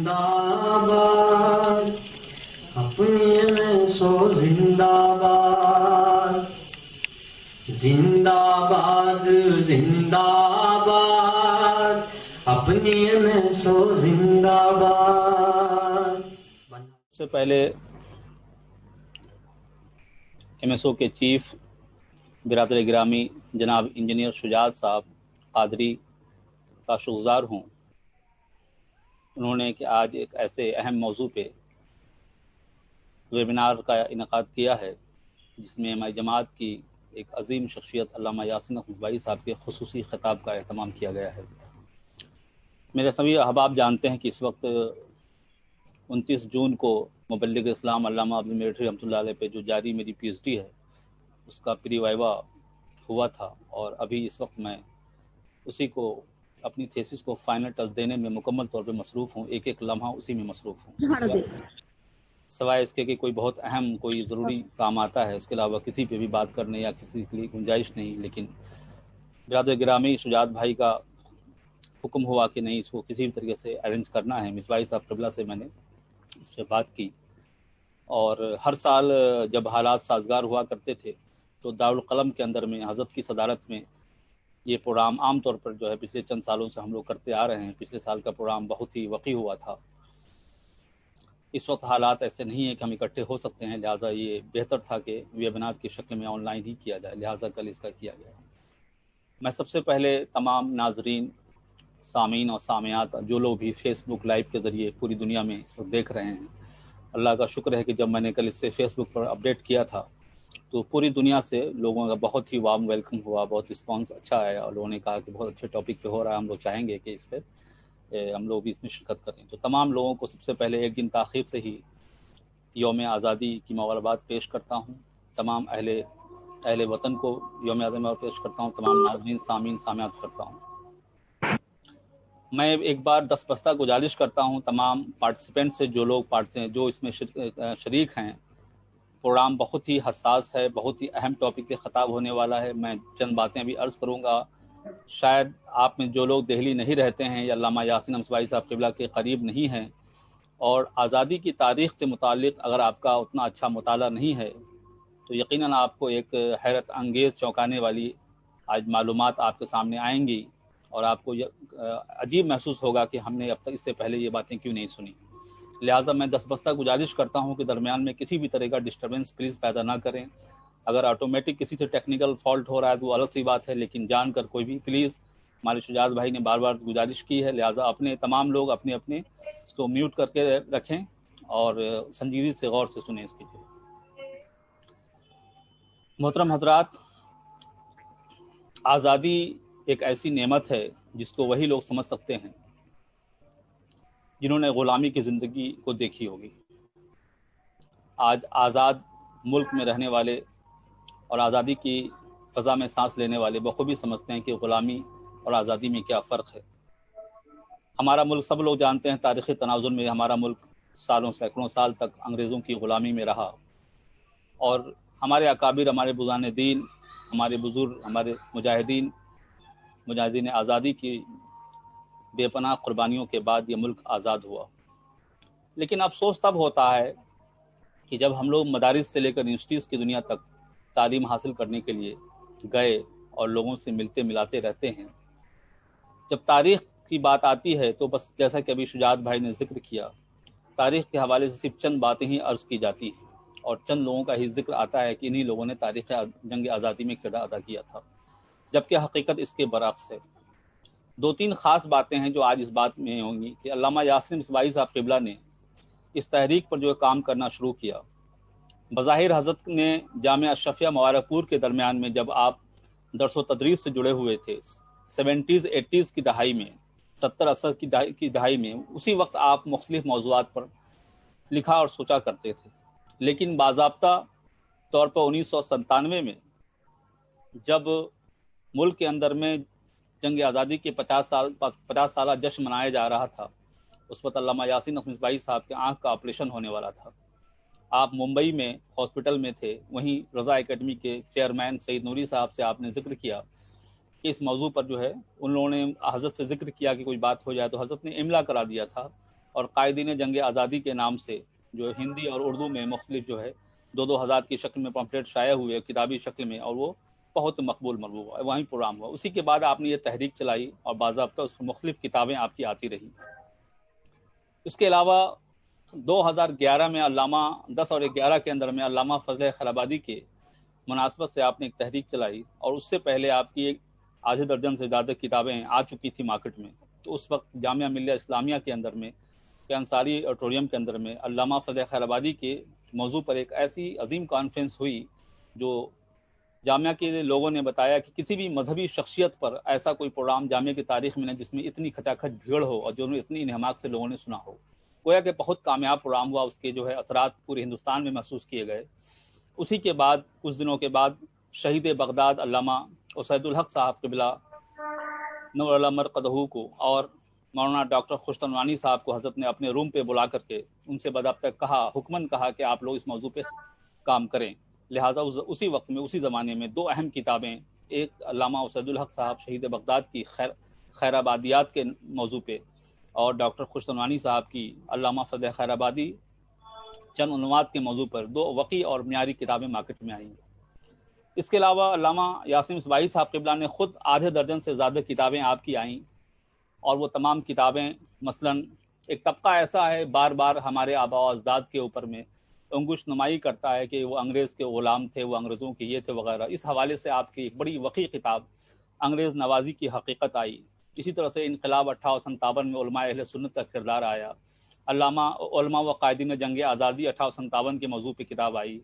زندہ باد، اپنی میں سو زندہ باد، زندہ باد زندہ باد، اپنی میں سو زندہ باد۔ سب سے پہلے ایم ایس او کے چیف برادر گرامی جناب انجینئر شجاعت صاحب قادری کا شکرگزار ہوں، انہوں نے کہ آج ایک ایسے اہم موضوع پہ ویبینار کا انعقاد کیا ہے جس میں ہماری جماعت کی ایک عظیم شخصیت علامہ یاسین اخنذبائی صاحب کے خصوصی خطاب کا اہتمام کیا گیا ہے۔ میرے سبھی احباب جانتے ہیں کہ اس وقت 29 جون کو مبلغ اسلام علامہ عبدالمیٹری رحمۃ اللہ علیہ پہ جو جاری میری پی ایچ ڈی ہے اس کا پری وائوا ہوا تھا، اور ابھی اس وقت میں اسی کو اپنی تھیسس کو فائنل ٹچ دینے میں مکمل طور پہ مصروف ہوں، ایک ایک لمحہ اسی میں مصروف ہوں، سوائے اس کے کہ کوئی بہت اہم کوئی ضروری کام آتا ہے اس کے علاوہ کسی پہ بھی بات کرنے یا کسی کے لیے گنجائش نہیں۔ لیکن برادر گرامی شجاعت بھائی کا حکم ہوا کہ نہیں، اس کو کسی بھی طریقے سے ارینج کرنا ہے۔ مصباحی صاحب قبلہ سے میں نے اس پہ بات کی، اور ہر سال جب حالات سازگار ہوا کرتے تھے تو دارالقلم کے اندر میں حضرت کی صدارت میں یہ پروگرام عام طور پر جو ہے پچھلے چند سالوں سے ہم لوگ کرتے آ رہے ہیں۔ پچھلے سال کا پروگرام بہت ہی وقیع ہوا تھا۔ اس وقت حالات ایسے نہیں ہیں کہ ہم اکٹھے ہو سکتے ہیں، لہٰذا یہ بہتر تھا کہ ویبینار کی شکل میں آن لائن ہی کیا جائے، لہٰذا کل اس کا کیا گیا۔ میں سب سے پہلے تمام ناظرین، سامعین اور سامعات جو لوگ بھی فیس بک لائیو کے ذریعے پوری دنیا میں اس وقت دیکھ رہے ہیں، اللہ کا شکر ہے کہ جب میں نے کل اس سے فیس بک پر اپڈیٹ کیا تھا تو پوری دنیا سے لوگوں کا بہت ہی وارم ویلکم ہوا، بہت رسپانس اچھا ہے، اور لوگوں نے کہا کہ بہت اچھے ٹاپک پہ ہو رہا ہے، ہم لوگ چاہیں گے کہ اس پہ ہم لوگ بھی اس میں شرکت کریں۔ تو تمام لوگوں کو سب سے پہلے ایک دن تاخیر سے ہی یوم آزادی کی مبارکباد پیش کرتا ہوں، تمام اہل وطن کو یوم آزادی مبارک پیش کرتا ہوں، تمام ناظرین سامعین سامعات کرتا ہوں۔ میں ایک بار دستبستہ گزارش کرتا ہوں تمام پارٹیسپینٹ سے، جو لوگ جو اس میں شریک ہیں۔ پروگرام بہت ہی حساس ہے، بہت ہی اہم ٹاپک پہ خطاب ہونے والا ہے۔ میں چند باتیں بھی عرض کروں گا۔ شاید آپ میں جو لوگ دہلی نہیں رہتے ہیں یا علامہ یاسین اخنذبائی صاحب قبلہ کے قریب نہیں ہیں، اور آزادی کی تاریخ سے متعلق اگر آپ کا اتنا اچھا مطالعہ نہیں ہے تو یقیناً آپ کو ایک حیرت انگیز چونکانے والی آج معلومات آپ کے سامنے آئیں گی، اور آپ کو عجیب محسوس ہوگا کہ ہم نے اب تک اس سے پہلے یہ باتیں کیوں نہیں سنی۔ لہٰذا میں دستبستہ گزارش کرتا ہوں کہ درمیان میں کسی بھی طرح کا ڈسٹربنس پلیز پیدا نہ کریں۔ اگر آٹومیٹک کسی سے ٹیکنیکل فالٹ ہو رہا ہے تو وہ الگ سی بات ہے، لیکن جان کر کوئی بھی پلیز، ہمارے شجاعت بھائی نے بار بار گزارش کی ہے، لہٰذا اپنے تمام لوگ اپنے اس کو میوٹ کر کے رکھیں اور سنجیدگی سے غور سے سنیں اس کی۔ محترم حضرات، آزادی ایک ایسی نعمت ہے جس کو وہی لوگ سمجھ سکتے ہیں جنہوں نے غلامی کی زندگی کو دیکھی ہوگی۔ آج آزاد ملک میں رہنے والے اور آزادی کی فضا میں سانس لینے والے بخوبی سمجھتے ہیں کہ غلامی اور آزادی میں کیا فرق ہے۔ ہمارا ملک سب لوگ جانتے ہیں، تاریخی تناظر میں ہمارا ملک سینکڑوں سال تک انگریزوں کی غلامی میں رہا، اور ہمارے اکابر، ہمارے بزرگان دین، ہمارے بزرگ، ہمارے مجاہدین آزادی کی بے پناہ قربانیوں کے بعد یہ ملک آزاد ہوا۔ لیکن افسوس تب ہوتا ہے کہ جب ہم لوگ مدارس سے لے کر یونیورسٹیز کی دنیا تک تعلیم حاصل کرنے کے لیے گئے اور لوگوں سے ملتے ملاتے رہتے ہیں، جب تاریخ کی بات آتی ہے تو بس جیسا کہ ابھی شجاعت بھائی نے ذکر کیا، تاریخ کے حوالے سے صرف چند باتیں ہی عرض کی جاتی ہیں، اور چند لوگوں کا ہی ذکر آتا ہے کہ انہی لوگوں نے تاریخ جنگ آزادی میں کردار ادا کیا تھا، جبکہ حقیقت اس کے برعکس ہے۔ دو تین خاص باتیں ہیں جو آج اس بات میں ہوں گی کہ علامہ یاسین اخنذبائی صاحب قبلہ نے اس تحریک پر جو کام کرنا شروع کیا، بظاہر حضرت نے جامعہ اشرفیہ مبارک پور کے درمیان میں جب آپ درس و تدریس سے جڑے ہوئے تھے 70s 80s کی دہائی میں، 70 80 کی دہائی میں، اسی وقت آپ مختلف موضوعات پر لکھا اور سوچا کرتے تھے، لیکن باضابطہ طور پر 1997 میں جب ملک کے اندر میں جنگ آزادی کے 50 سالہ جشن منایا جا رہا تھا، اس وقت علامہ یاسین اخنذبائی صاحب کے آنکھ کا آپریشن ہونے والا تھا۔ آپ ممبئی میں ہاسپٹل میں تھے، وہیں رضا اکیڈمی کے چیئرمین سعید نوری صاحب سے آپ نے ذکر کیا کہ اس موضوع پر جو ہے ان لوگوں نے حضرت سے ذکر کیا کہ کوئی بات ہو جائے، تو حضرت نے املا کرا دیا تھا، اور قائدین جنگ آزادی کے نام سے جو ہندی اور اردو میں مختلف جو ہے 2000 کی شکل میں پمفلیٹ شائع ہوئے کتابی شکل میں، اور وہ بہت مقبول مرغوب ہوا، وہیں پروگرام ہوا۔ اسی کے بعد آپ نے یہ تحریک چلائی اور باضابطہ اس میں مختلف کتابیں آپ کی آتی رہی۔ اس کے علاوہ 2011 میں علامہ 10 اور 11 کے اندر میں علامہ فضل خیر آبادی کے مناسبت سے آپ نے ایک تحریک چلائی، اور اس سے پہلے آپ کی ایک آدھے درجن سے زیادہ کتابیں آ چکی تھی مارکیٹ میں۔ تو اس وقت جامعہ ملیہ اسلامیہ کے اندر میں کہ انصاری آڈیٹوریم کے اندر میں علامہ فضل خیر آبادی کے موضوع پر ایک ایسی عظیم کانفرنس ہوئی جو جامعہ کے لوگوں نے بتایا کہ کسی بھی مذہبی شخصیت پر ایسا کوئی پروگرام جامعہ کی تاریخ میں نہیں جس میں اتنی کھچا کھچ بھیڑ ہو اور جو اتنی انہماک سے لوگوں نے سنا ہو۔ گویا کہ بہت کامیاب پروگرام ہوا، اس کے جو ہے اثرات پورے ہندوستان میں محسوس کیے گئے۔ اسی کے بعد کچھ دنوں کے بعد شہید بغداد علامہ اسید الحق صاحب قبلہ نور اللہ مرقدہ کو اور مولانا ڈاکٹر خوشتن نورانی صاحب کو حضرت نے اپنے روم پہ بلا کر کے ان سے باضابطہ کہا، حکمن کہا کہ آپ لوگ اس موضوع پہ کام کریں۔ لہٰذا اسی وقت میں اسی زمانے میں دو اہم کتابیں، ایک علامہ اسید الحق صاحب شہید بغداد کی خیر آبادیات کے موضوع پہ، اور ڈاکٹر خوشتن نورانی صاحب کی علامہ فضل خیر آبادی چند عنوات کے موضوع پر دو وقی اور معیاری کتابیں مارکیٹ میں آئیں۔ اس کے علاوہ علامہ یاسین مصباحی صاحب قبلہ نے خود آدھے درجن سے زیادہ کتابیں آپ کی آئیں، اور وہ تمام کتابیں مثلاً ایک طبقہ ایسا ہے بار بار ہمارے آباء و اجداد کے اوپر میں انگشت نمائی کرتا ہے کہ وہ انگریز کے غلام تھے، وہ انگریزوں کے یہ تھے وغیرہ۔ اس حوالے سے آپ کی ایک بڑی وقی کتاب انگریز نوازی کی حقیقت آئی۔ اسی طرح سے انقلاب 1857 میں علماء اہل سنت کا کردار آیا۔ علامہ علماء و قائدین جنگ آزادی 1857 کے موضوع پہ کتاب آئی۔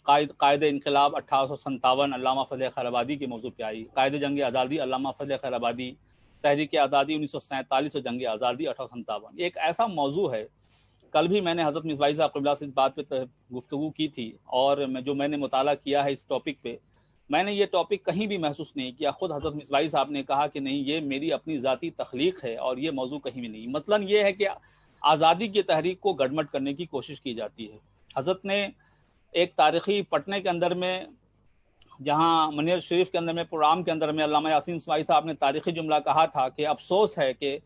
قائد انقلاب 1857 علامہ فضل خیر آبادی کے موضوع پہ آئی۔ قائد جنگ آزادی علامہ فضل خیر آبادی، تحریک آزادی 1947 اور جنگ آزادی 1857۔ ایک ایسا موضوع ہے، کل بھی میں نے حضرت مصباحی صاحب قبلہ سے اس بات پہ گفتگو کی تھی، اور جو میں نے مطالعہ کیا ہے اس ٹاپک پہ، میں نے یہ ٹاپک کہیں بھی محسوس نہیں کیا۔ خود حضرت مصباحی صاحب نے کہا کہ نہیں، یہ میری اپنی ذاتی تخلیق ہے اور یہ موضوع کہیں بھی نہیں۔ مثلاً یہ ہے کہ آزادی کی تحریک کو گڑمٹ کرنے کی کوشش کی جاتی ہے۔ حضرت نے ایک تاریخی پٹنے کے اندر میں، جہاں منیر شریف کے اندر میں پروگرام کے اندر میں علامہ یاسین مصباحی صاحب نے تاریخی جملہ کہا تھا کہ افسوس ہے کہ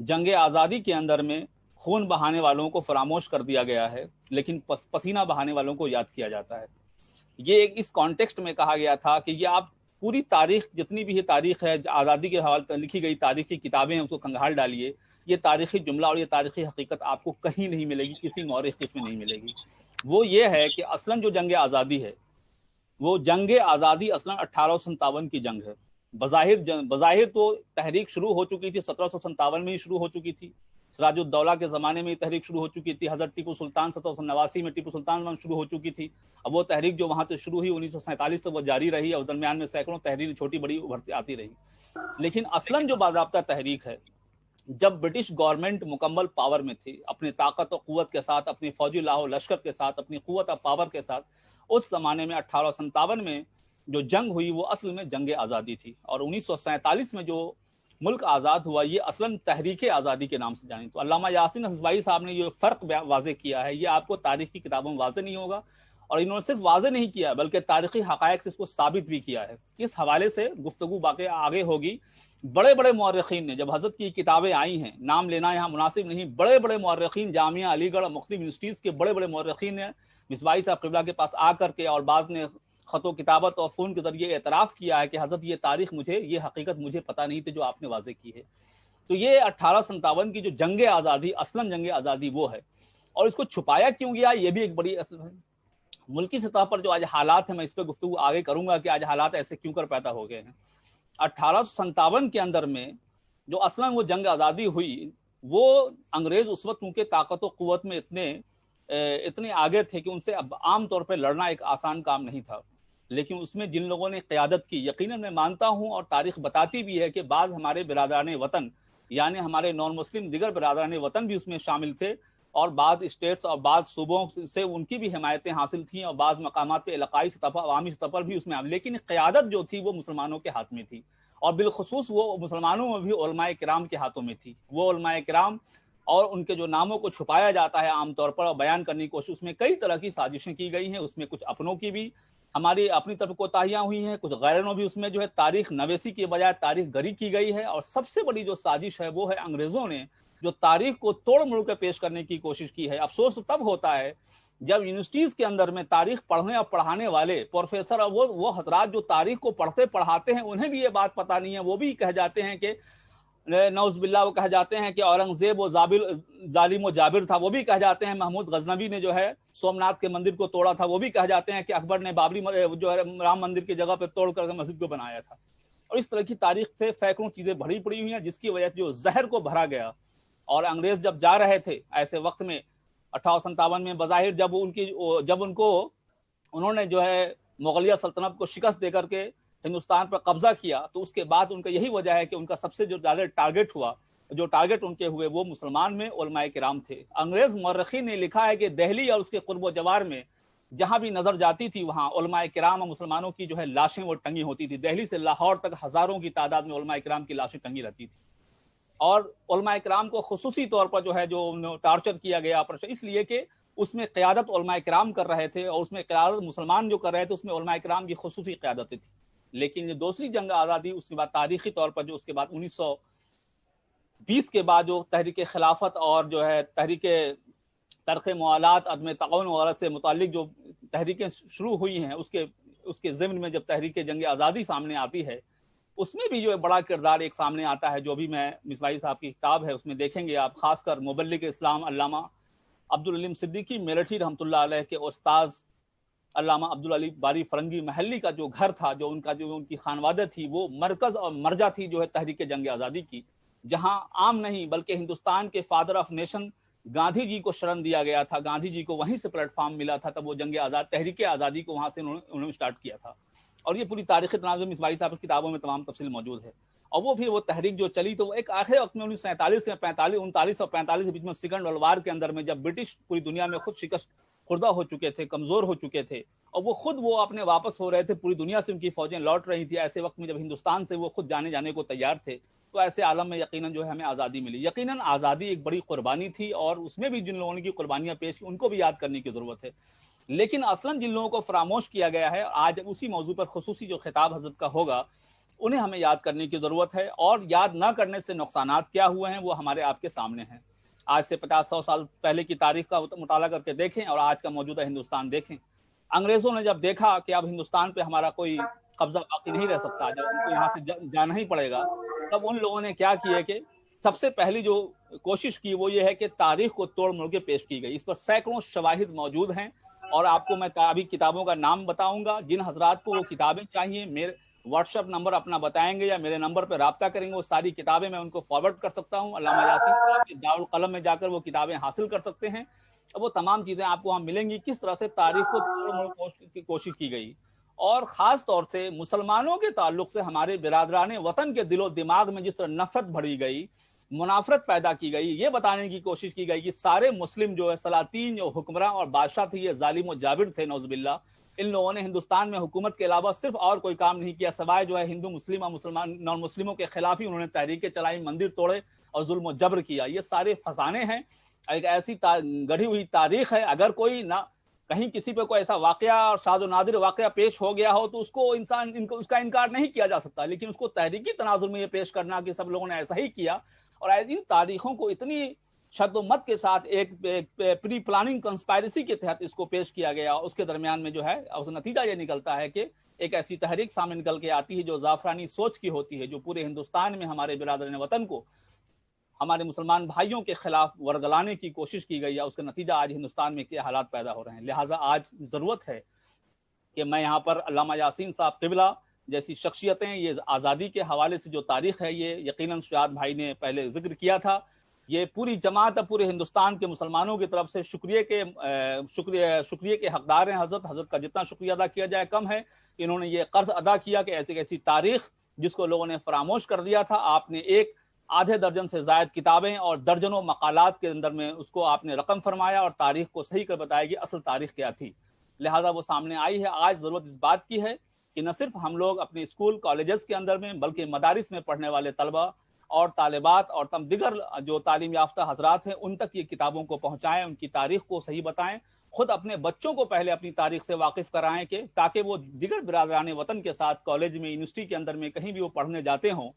جنگ آزادی کے اندر میں خون بہانے والوں کو فراموش کر دیا گیا ہے، لیکن پسینہ بہانے والوں کو یاد کیا جاتا ہے۔ یہ اس کانٹیکسٹ میں کہا گیا تھا کہ یہ آپ پوری تاریخ، جتنی بھی یہ تاریخ ہے آزادی کے حوالے سے لکھی گئی تاریخی کتابیں ہیں، اس کو کنگھال ڈالیے، یہ تاریخی جملہ اور یہ تاریخی حقیقت آپ کو کہیں نہیں ملے گی، کسی مورخ اس میں نہیں ملے گی۔ وہ یہ ہے کہ اصلاً جو جنگ آزادی ہے، وہ جنگ آزادی اصلاً 1857 کی جنگ ہے۔ بظاہر تو تحریک شروع ہو چکی تھی، 1757 میں ہی شروع ہو چکی تھی، سراج الدولہ کے زمانے میں یہ تحریک شروع ہو چکی تھی، حضرت ٹیپو سلطان 1789 میں ٹیپو سلطان شروع ہو چکی تھی۔ اب وہ تحریک جو وہاں سے شروع ہوئی 1947 تک وہ جاری رہی، اور درمیان میں سینکڑوں تحریر چھوٹی بڑی ابھرتی آتی رہی۔ لیکن اصلاً جو باضابطہ تحریک ہے، جب برٹش گورنمنٹ مکمل پاور میں تھی، اپنی طاقت و قوت کے ساتھ، اپنی فوجی لاہ و لشکر کے ساتھ، اپنی قوت و پاور کے ساتھ، اس زمانے میں 1857 میں جو جنگ ہوئی وہ اصل میں جنگ آزادی تھی، اور 1947 میں جو ملک آزاد ہوا یہ اصلاً تحریک آزادی کے نام سے جانی۔ تو علامہ یاسین مصباحی صاحب نے یہ فرق واضح کیا ہے، یہ آپ کو تاریخ کی کتابوں میں واضح نہیں ہوگا، اور انہوں نے صرف واضح نہیں کیا بلکہ تاریخی حقائق سے اس کو ثابت بھی کیا ہے۔ اس حوالے سے گفتگو باقی آگے ہوگی۔ بڑے بڑے مورخین نے، جب حضرت کی کتابیں آئی ہیں، نام لینا یہاں مناسب نہیں، بڑے بڑے مورخین، جامعہ علی گڑھ اور مختلف یونیورسٹیز کے بڑے بڑے مورخین نے مصباحی صاحب قبلہ کے پاس آ کر کے، اور بعض نے خط و کتابت اور فون کے ذریعے اعتراف کیا ہے کہ حضرت یہ تاریخ یہ حقیقت مجھے پتہ نہیں تھی جو آپ نے واضح کی ہے۔ تو یہ 1857 کی جو جنگ آزادی، اصلاً جنگ آزادی وہ ہے، اور اس کو چھپایا کیوں گیا یہ بھی ایک بڑی اصل ہے۔ ملکی سطح پر جو آج حالات ہیں، میں اس پہ گفتگو آگے کروں گا کہ آج حالات ایسے کیوں کر پیدا ہو گئے ہیں۔ 1857 کے اندر میں جو اصلاً وہ جنگ آزادی ہوئی، وہ انگریز اس وقت کیونکہ طاقت و قوت میں اتنے آگے تھے کہ ان سے عام طور پہ لڑنا ایک آسان کام نہیں تھا، لیکن اس میں جن لوگوں نے قیادت کی، یقیناً میں مانتا ہوں اور تاریخ بتاتی بھی ہے کہ بعض ہمارے برادران وطن، یعنی ہمارے نان مسلم دیگر برادران وطن بھی اس میں شامل تھے، اور بعض اسٹیٹس اور بعض صوبوں سے ان کی بھی حمایتیں حاصل تھیں، اور بعض مقامات پہ علاقائی سطح پر، عوامی سطح پر بھی اس میں، لیکن قیادت جو تھی وہ مسلمانوں کے ہاتھ میں تھی، اور بالخصوص وہ مسلمانوں میں بھی علماء کرام کے ہاتھوں میں تھی۔ وہ علماء کرام اور ان کے جو ناموں کو چھپایا جاتا ہے عام طور پر اور بیان کرنے کی کوشش، اس میں کئی طرح کی سازشیں کی گئی ہیں، اس میں کچھ اپنوں کی بھی ہماری اپنی طرف کوتاہیاں ہوئی ہیں، کچھ غیروں بھی اس میں جو ہے تاریخ نویسی کے بجائے تاریخ گری کی گئی ہے، اور سب سے بڑی جو سازش ہے وہ ہے انگریزوں نے جو تاریخ کو توڑ مڑ کر پیش کرنے کی کوشش کی ہے. افسوس تب ہوتا ہے جب یونیورسٹیز کے اندر میں تاریخ پڑھنے اور پڑھانے والے پروفیسر اور وہ حضرات جو تاریخ کو پڑھتے پڑھاتے ہیں انہیں بھی یہ بات پتہ نہیں ہے. وہ بھی کہہ جاتے ہیں کہ نعوذ باللہ، وہ کہہ جاتے ہیں کہ اورنگزیب و ظالم و جابر تھا. وہ بھی کہہ جاتے ہیں محمود غزنوی نے جو ہے سومناتھ کے مندر کو توڑا تھا. وہ بھی کہہ جاتے ہیں کہ اکبر نے بابری جو ہے رام مندر کی جگہ پہ توڑ کر مسجد کو بنایا تھا. اور اس طرح کی تاریخ سے سینکڑوں چیزیں بھری پڑی ہوئی ہیں جس کی وجہ سے جو زہر کو بھرا گیا. اور انگریز جب جا رہے تھے ایسے وقت میں 1857 میں بظاہر جب انہوں نے جو ہے مغلیہ سلطنت کو شکست دے کر کے ہندوستان پر قبضہ کیا تو اس کے بعد ان کا یہی وجہ ہے کہ ان کا سب سے جو زیادہ ٹارگٹ ان کے ہوئے وہ مسلمان میں علماء کرام تھے. انگریز مورخین نے لکھا ہے کہ دہلی اور اس کے قرب و جوار میں جہاں بھی نظر جاتی تھی وہاں علماء کرام اور مسلمانوں کی جو ہے لاشیں وہ ٹنگی ہوتی تھی. دہلی سے لاہور تک ہزاروں کی تعداد میں علماء کرام کی لاشیں ٹنگی رہتی تھی. اور علماء کرام کو خصوصی طور پر جو ہے جو ٹارچر کیا گیا اس لیے کہ اس میں قیادت علماء کرام کر رہے تھے اور اس میں قیادت مسلمان جو کر رہے تھے اس میں علماء کرام کی خصوصی قیادتیں تھیں. لیکن جو دوسری جنگ آزادی اس کے بعد تاریخی طور پر جو اس کے بعد 1920 کے بعد جو تحریک خلافت اور جو ہے تحریک ترک موالات عدم تعاون وغیرہ سے متعلق جو تحریکیں شروع ہوئی ہیں اس کے ضمن میں جب تحریک جنگ آزادی سامنے آتی ہے اس میں بھی جو بڑا کردار ایک سامنے آتا ہے جو بھی میں مصباحی صاحب کی کتاب ہے اس میں دیکھیں گے آپ. خاص کر مبلغ اسلام علامہ عبدالعلیم صدیقی میرٹھی رحمۃ اللہ علیہ کے استاذ علامہ عبدالعلی باری فرنگی محلی کا جو گھر تھا جو ان کی خانوادہ تھی وہ مرکز اور مرجع تھی جو ہے تحریک جنگ آزادی کی. جہاں عام نہیں بلکہ ہندوستان کے فادر آف نیشن گاندھی جی کو شرن دیا گیا تھا. گاندھی جی کو وہیں سے پلیٹ فارم ملا تھا تب وہ تحریک آزادی کو وہاں سے انہوں نے سٹارٹ کیا تھا. اور یہ پوری تاریخی تناظر مصباحی صاحب کی کتابوں میں تمام تفصیل موجود ہے. اور وہ تحریک جو چلی تو وہ ایک آخر وقت میں 1947 سے 39 اور 45 کے بیچ میں سیکنڈ ورلڈ وار کے اندر میں جب برٹش پوری دنیا میں خود شکست خوردہ ہو چکے تھے, کمزور ہو چکے تھے اور وہ اپنے واپس ہو رہے تھے, پوری دنیا سے ان کی فوجیں لوٹ رہی تھی. ایسے وقت میں جب ہندوستان سے وہ خود جانے کو تیار تھے تو ایسے عالم میں یقیناً جو ہے ہمیں آزادی ملی. یقیناً آزادی ایک بڑی قربانی تھی اور اس میں بھی جن لوگوں نے کی قربانیاں پیش کی ان کو بھی یاد کرنے کی ضرورت ہے. لیکن اصلاً جن لوگوں کو فراموش کیا گیا ہے آج اسی موضوع پر خصوصی جو خطاب حضرت کا ہوگا انہیں ہمیں یاد کرنے کی ضرورت ہے. اور یاد نہ کرنے سے نقصانات کیا ہوئے ہیں وہ ہمارے آپ کے سامنے ہیں. آج سے 50-100 سال پہلے کی تاریخ کا مطالعہ کر کے دیکھیں اور آج کا موجودہ ہندوستان دیکھیں. انگریزوں نے جب دیکھا کہ اب ہندوستان پہ ہمارا کوئی قبضہ باقی نہیں رہ سکتا, جب ان کو یہاں سے جانا ہی پڑے گا, تب ان لوگوں نے کیا کیا کہ سب سے پہلی جو کوشش کی وہ یہ ہے کہ تاریخ کو توڑ مڑ کے پیش کی گئی. اس پر سینکڑوں شواہد موجود ہیں اور آپ کو میں ابھی کتابوں کا نام بتاؤں گا. جن حضرات کو وہ کتابیں چاہیے میرے واٹس ایپ نمبر اپنا بتائیں گے یا میرے نمبر پہ رابطہ کریں گے, وہ ساری کتابیں میں ان کو فارورڈ کر سکتا ہوں. علامہ یاسین صاحب کے دارالقلم میں جا کر وہ کتابیں حاصل کر سکتے ہیں. وہ تمام چیزیں آپ کو وہاں ملیں گی کس طرح سے تاریخ کو توڑ مڑ کی کوشش کی گئی. اور خاص طور سے مسلمانوں کے تعلق سے ہمارے برادران وطن کے دل و دماغ میں جس طرح نفرت بھری گئی, منافرت پیدا کی گئی, یہ بتانے کی کوشش کی گئی کہ سارے مسلم جو ہے سلاطین جو حکمراں اور بادشاہ تھے یہ ظالم و جابر تھے نعوذ باللہ. ان لوگوں نے ہندوستان میں حکومت کے علاوہ صرف اور کوئی کام نہیں کیا سوائے جو ہے ہندو مسلم اور مسلمان نان مسلموں کے خلاف ہی انہوں نے تحریکیں چلائی, مندر توڑے اور ظلم و جبر کیا. یہ سارے فسانے ہیں, ایک ایسی گڑھی ہوئی تاریخ ہے. اگر کوئی نہ کہیں کسی پہ کوئی ایسا واقعہ اور شاذ و نادر واقعہ پیش ہو گیا ہو تو اس کا انکار نہیں کیا جا سکتا, لیکن اس کو تحریکی تناظر میں یہ پیش کرنا کہ سب لوگوں نے ایسا ہی کیا اور ان تاریخوں کو اتنی شد و مت کے ساتھ ایک پری پلاننگ کنسپائرسی کے تحت اس کو پیش کیا گیا, اس کے درمیان میں جو ہے اس نتیجہ یہ نکلتا ہے کہ ایک ایسی تحریک سامنے نکل کے آتی ہے جو زعفرانی سوچ کی ہوتی ہے, جو پورے ہندوستان میں ہمارے برادران وطن کو ہمارے مسلمان بھائیوں کے خلاف ورگلانے کی کوشش کی گئی ہے. اس کا نتیجہ آج ہندوستان میں کیا حالات پیدا ہو رہے ہیں. لہٰذا آج ضرورت ہے کہ میں یہاں پر علامہ یاسین صاحب قبلہ جیسی شخصیتیں, یہ آزادی کے حوالے سے جو تاریخ ہے یہ یقیناً شجاعت بھائی نے پہلے ذکر کیا تھا, یہ پوری جماعت پورے ہندوستان کے مسلمانوں کی طرف سے شکریہ کے حقدار ہیں. حضرت کا جتنا شکریہ ادا کیا جائے کم ہے. انہوں نے یہ قرض ادا کیا کہ ایسی تاریخ جس کو لوگوں نے فراموش کر دیا تھا, آپ نے ایک آدھے درجن سے زائد کتابیں اور درجنوں مقالات کے اندر میں اس کو آپ نے رقم فرمایا اور تاریخ کو صحیح کر بتایا کہ اصل تاریخ کیا تھی. لہذا وہ سامنے آئی ہے. آج ضرورت اس بات کی ہے کہ نہ صرف ہم لوگ اپنے اسکول کالجز کے اندر میں بلکہ مدارس میں پڑھنے والے طلبہ اور طالبات اور دیگر جو تعلیم یافتہ حضرات ہیں ان تک یہ کتابوں کو پہنچائیں, ان کی تاریخ کو صحیح بتائیں, خود اپنے بچوں کو پہلے اپنی تاریخ سے واقف کرائیں تاکہ وہ دیگر برادران وطن کے ساتھ کالج میں یونیورسٹی کے اندر میں کہیں بھی وہ پڑھنے جاتے ہوں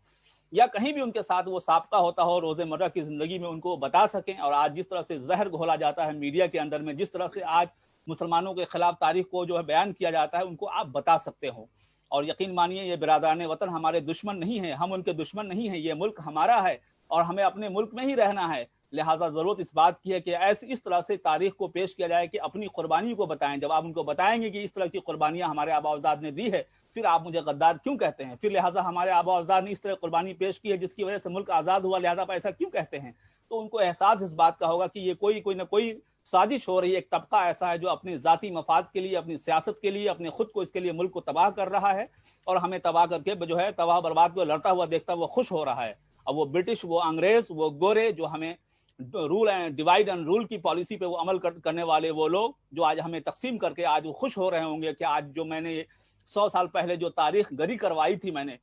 یا کہیں بھی ان کے ساتھ وہ سابقہ ہوتا ہو روزمرہ کی زندگی میں، ان کو بتا سکیں. اور آج جس طرح سے زہر گھولا جاتا ہے میڈیا کے اندر میں، جس طرح سے آج مسلمانوں کے خلاف تاریخ کو جو ہے بیان کیا جاتا ہے، ان کو آپ بتا سکتے ہو. اور یقین مانیے یہ برادران وطن ہمارے دشمن نہیں ہیں، ہم ان کے دشمن نہیں ہیں. یہ ملک ہمارا ہے اور ہمیں اپنے ملک میں ہی رہنا ہے. لہٰذا ضرورت اس بات کی ہے کہ اس طرح سے تاریخ کو پیش کیا جائے کہ اپنی قربانی کو بتائیں. جب آپ ان کو بتائیں گے کہ اس طرح کی قربانیاں ہمارے آباء و اجداد نے دی ہے، پھر آپ مجھے غدار کیوں کہتے ہیں؟ پھر لہٰذا ہمارے آباء و اجداد نے اس طرح قربانی پیش کی ہے جس کی وجہ سے ملک آزاد ہوا، لہٰذا آپ ایسا کیوں کہتے ہیں؟ تو ان کو احساس اس بات کا ہوگا کہ یہ کوئی نہ کوئی سازش ہو رہی ہے. ایک طبقہ ایسا ہے جو اپنی ذاتی مفاد کے لیے، اپنی سیاست کے لیے، اپنے خود کو اس کے لیے ملک کو تباہ کر رہا ہے، اور ہمیں تباہ کر کے جو ہے تباہ برباد کو لڑتا ہوا دیکھتا وہ خوش ہو رہا ہے. اور وہ برٹش، وہ انگریز، وہ گورے جو ہمیں rule and divide and rule کی پالیسی پہ وہ عمل کرنے والے وہ لوگ جو آج ہمیں تقسیم کر کے آج وہ خوش ہو رہے ہوں گے کہ آج جو میں نے 100 سال پہلے جو تاریخ گری کروائی تھی میں نے،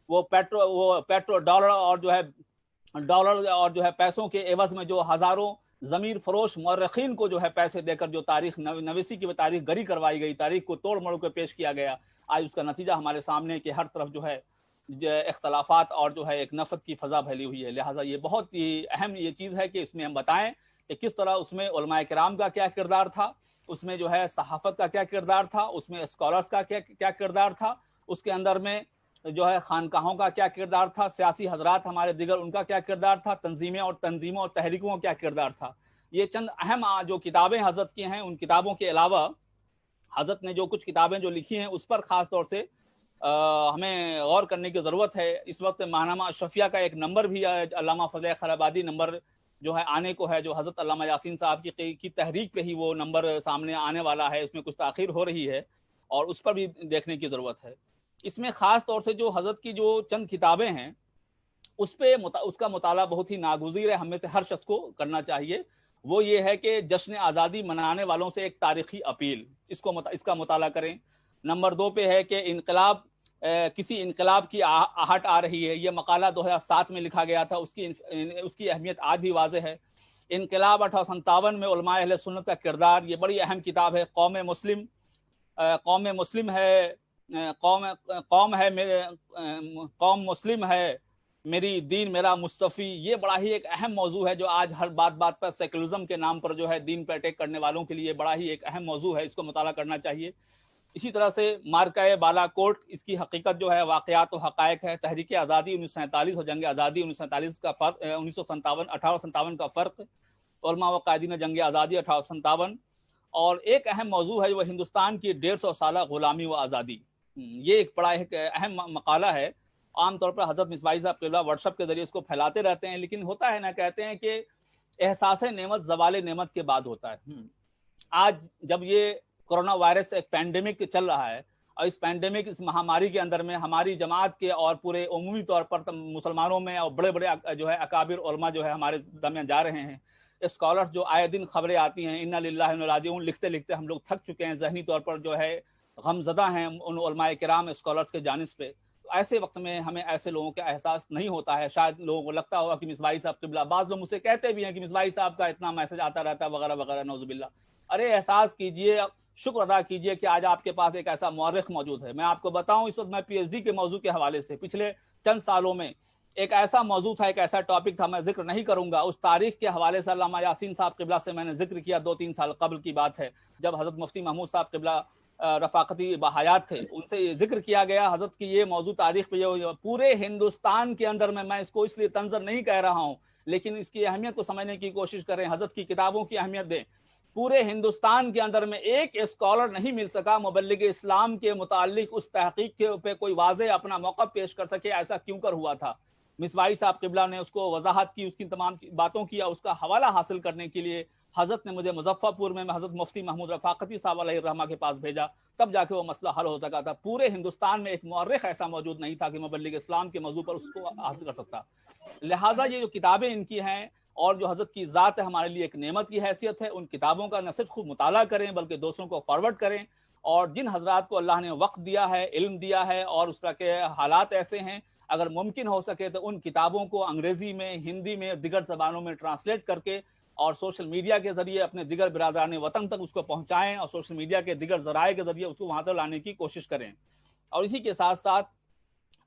وہ پیٹرو ڈالر اور جو ہے پیسوں کے عوض میں جو ہزاروں ضمیر فروش مورخین کو جو ہے پیسے دے کر جو تاریخ نویسی کی تاریخ گری کروائی گئی، تاریخ کو توڑ موڑ کے پیش کیا گیا، آج اس کا نتیجہ ہمارے سامنے کہ ہر طرف جو ہے اختلافات اور جو ہے ایک نفرت کی فضا پھیلی ہوئی ہے. لہٰذا یہ بہت ہی اہم یہ چیز ہے کہ اس میں ہم بتائیں کہ کس طرح اس میں علماء کرام کا کیا کردار تھا، اس میں جو ہے صحافت کا کیا کردار تھا، اس میں اسکالرز کا کیا کردار تھا، اس کے اندر میں جو ہے خانقاہوں کا کیا کردار تھا، سیاسی حضرات ہمارے دیگر ان کا کیا کردار تھا، تنظیموں اور تحریکوں کا کیا کردار تھا. یہ چند اہم جو کتابیں حضرت کی ہیں، ان کتابوں کے علاوہ حضرت نے جو کچھ کتابیں جو لکھی ہیں اس پر خاص طور سے ہمیں غور کرنے کی ضرورت ہے. اس وقت ماہنامہ اشرفیہ کا ایک نمبر بھی علامہ فضل خیر آبادی نمبر جو ہے آنے کو ہے، جو حضرت علامہ یاسین صاحب کی تحریک پہ ہی وہ نمبر سامنے آنے والا ہے. اس میں کچھ تاخیر ہو رہی ہے اور اس پر بھی دیکھنے کی ضرورت ہے. اس میں خاص طور سے جو حضرت کی جو چند کتابیں ہیں اس کا مطالعہ بہت ہی ناگزیر ہے، ہم میں سے ہر شخص کو کرنا چاہیے. وہ یہ ہے کہ جشن آزادی منانے والوں سے ایک تاریخی اپیل، اس کا مطالعہ کریں. نمبر 2 پہ ہے کہ کسی انقلاب کی آہٹ آ رہی ہے. یہ مقالہ 2007 میں لکھا گیا تھا، اس کی اہمیت آج بھی واضح ہے. انقلاب 1857 میں علماء اہل سنت کا کردار، یہ بڑی اہم کتاب ہے. قوم مسلم ہے میری دین میرا مصطفی، یہ بڑا ہی ایک اہم موضوع ہے جو آج ہر بات پر سیکولرزم کے نام پر جو ہے دین پر اٹیک کرنے والوں کے لیے بڑا ہی ایک اہم موضوع ہے. اس کو مطالعہ کرنا چاہیے. اسی طرح سے مارکہ بالا کوٹ، اس کی حقیقت جو ہے واقعات و حقائق ہے. تحریک آزادی 1947 اور جنگ آزادی 1947 کا فرق، 1857 کا فرق، علماء و قائدین جنگ آزادی 1857. اور ایک اہم موضوع ہے وہ ہندوستان کی 150 سالہ غلامی و آزادی. یہ ایک بڑا ایک اہم مقالہ ہے. عام طور پر حضرت مصباحی صاحب قبلہ واٹس ایپ کے ذریعے اس کو پھیلاتے رہتے ہیں، لیکن ہوتا ہے نا، کہتے ہیں کہ احساس نعمت زوال نعمت کے بعد ہوتا ہے. آج جب یہ کورونا وائرس ایک پینڈیمک چل رہا ہے، اور اس پینڈیمک، اس مہاماری کے اندر میں ہماری جماعت کے اور پورے عمومی طور پر مسلمانوں میں اور بڑے جو ہے اکابر علماء جو ہے ہمارے درمیان جا رہے ہیں. اسکالرز جو آئے دن خبریں آتی ہیں، انا للہ و انا الیہ راجعون، لکھتے لکھتے ہم لوگ تھک چکے ہیں، ذہنی طور پر جو ہے غم زدہ ہیں ان علماء کرام اسکالرز کے جانب پہ. ایسے وقت میں ہمیں ایسے لوگوں کا احساس نہیں ہوتا ہے. شاید لوگوں کو لگتا ہوگا کہ مصباحی صاحب قبلہ، بعض لوگ مجھ سے کہتے بھی ہیں کہ مصباحی صاحب کا اتنا میسج آتا رہتا ہے وغیرہ وغیرہ، نعوذ باللہ. ارے احساس کیجئے، شکر ادا کیجئے کہ آج آپ کے پاس ایک ایسا مورخ موجود ہے. میں آپ کو بتاؤں، اس وقت میں پی ایچ ڈی کے موضوع کے حوالے سے پچھلے چند سالوں میں ایک ایسا موضوع تھا، ایک ایسا ٹاپک تھا، میں ذکر نہیں کروں گا. اس تاریخ کے حوالے سے علامہ یاسین صاحب قبلہ سے میں نے ذکر کیا، 2-3 سال قبل کی بات ہے، جب حضرت مفتی محمود صاحب قبلہ رفاقتی بحیات تھے، ان سے یہ ذکر کیا گیا حضرت کی یہ موضوع تاریخ پہ. پورے ہندوستان کے اندر میں اس کو اس لیے تنظر نہیں کہہ رہا ہوں، لیکن اس کی اہمیت کو سمجھنے کی کوشش کریں، حضرت کی کتابوں کی اہمیت دیں. پورے ہندوستان کے اندر میں ایک اسکالر نہیں مل سکا مبلغ اسلام کے متعلق اس تحقیق کے پہ کوئی واضح اپنا موقف پیش کر سکے. ایسا کیوں کر ہوا تھا؟ مصباحی صاحب قبلہ نے اس کو وضاحت کی، اس کی تمام باتوں کی، اس کا حوالہ حاصل کرنے کے لیے حضرت نے مجھے مظفر پور میں حضرت مفتی محمود رفاقتی صاحب علیہ الرحمہ کے پاس بھیجا، تب جا کے وہ مسئلہ حل ہو سکا تھا. پورے ہندوستان میں ایک مورخ ایسا موجود نہیں تھا کہ مبلغ اسلام کے موضوع پر اس کو حاصل کر سکتا. لہٰذا یہ جو کتابیں ان کی ہیں اور جو حضرت کی ذات ہے، ہمارے لیے ایک نعمت کی حیثیت ہے. ان کتابوں کا نہ صرف خوب مطالعہ کریں بلکہ دوسروں کو فارورڈ کریں. اور جن حضرات کو اللہ نے وقت دیا ہے، علم دیا ہے، اور اس طرح کے حالات ایسے ہیں، اگر ممکن ہو سکے تو ان کتابوں کو انگریزی میں، ہندی میں، دیگر زبانوں میں ٹرانسلیٹ کر کے اور سوشل میڈیا کے ذریعے اپنے دیگر برادران وطن تک اس کو پہنچائیں، اور سوشل میڈیا کے دیگر ذرائع کے ذریعے اس کو وہاں تک لانے کی کوشش کریں. اور اسی کے ساتھ ساتھ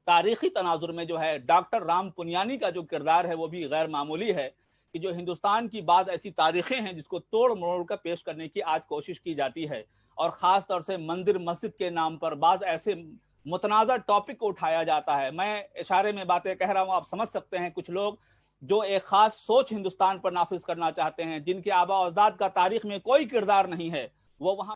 تاریخی تناظر میں جو ہے ڈاکٹر رام پنیانی کا جو کردار ہے وہ بھی غیر معمولی ہے کہ جو ہندوستان کی بعض ایسی تاریخیں ہیں جس کو توڑ مروڑ کر پیش کرنے کی آج کوشش کی جاتی ہے، اور خاص طور سے مندر مسجد کے نام پر بعض ایسے متنازع ٹاپک کو اٹھایا جاتا ہے۔ میں اشارے میں باتیں کہہ رہا ہوں، آپ سمجھ سکتے ہیں کچھ لوگ جو ایک خاص سوچ ہندوستان پر نافذ کرنا چاہتے ہیں، جن کے آباء و اجداد کا تاریخ میں کوئی کردار نہیں ہے، وہ وہاں